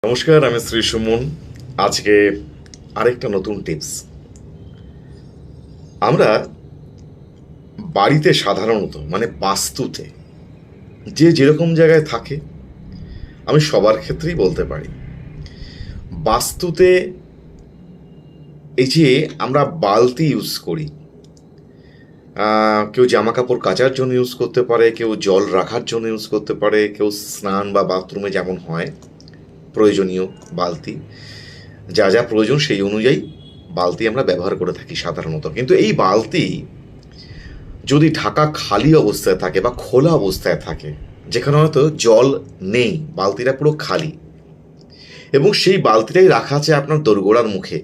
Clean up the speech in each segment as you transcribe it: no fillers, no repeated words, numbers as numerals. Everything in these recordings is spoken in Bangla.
নমস্কার, আমি শ্রী সুমন। আজকে আরেকটা নতুন টিপস। আমরা বাড়িতে সাধারণত বাস্তুতে যে যেরকম জায়গায় থাকে, আমি সবার ক্ষেত্রেই বলতে পারি, বাস্তুতে এই যে আমরা বালতি ইউজ করি, কেউ জামা কাপড় কাচার জন্য ইউজ করতে পারে, কেউ জল রাখার জন্য ইউজ করতে পারে, কেউ স্নান বা বাথরুমে যেমন হয় প্রয়োজনীয় বালতি, যা যা প্রয়োজন সেই অনুযায়ী বালতি আমরা ব্যবহার করে থাকি সাধারণত। কিন্তু এই বালতি যদি ঢাকা খালি অবস্থায় থাকে বা খোলা অবস্থায় থাকে, যেখানে হয়তো জল নেই, বালতিটা পুরো খালি, এবং সেই বালতিটাই রাখা আছে আপনার দোরগোড়ার মুখে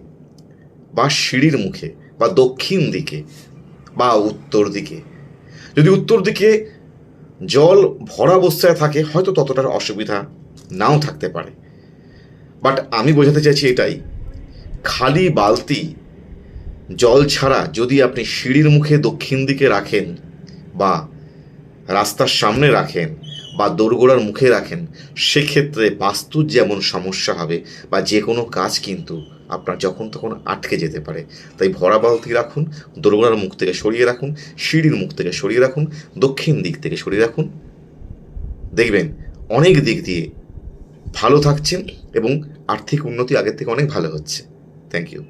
বা সিঁড়ির মুখে বা দক্ষিণ দিকে বা উত্তর দিকে, যদি উত্তর দিকে জল ভরা অবস্থায় থাকে হয়তো ততটার অসুবিধা নাও থাকতে পারে। বাট আমি বোঝাতে চাইছি এটাই, খালি বালতি জল ছাড়া যদি আপনি সিঁড়ির মুখে দক্ষিণ দিকে রাখেন বা রাস্তার সামনে রাখেন বা দোরগোড়ার মুখে রাখেন, সেক্ষেত্রে বাস্তুর যেমন সমস্যা হবে বা যে কোনো কাজ কিন্তু আপনার যখন তখন আটকে যেতে পারে। তাই ভরা বালতি রাখুন, দোরগোড়ার মুখ থেকে সরিয়ে রাখুন, সিঁড়ির মুখ থেকে সরিয়ে রাখুন, দক্ষিণ দিক থেকে সরিয়ে রাখুন। দেখবেন অনেক দিক দিয়ে ভালো থাকছেন এবং আর্থিক উন্নতি আগের থেকে অনেক ভালো হচ্ছে। Thank you.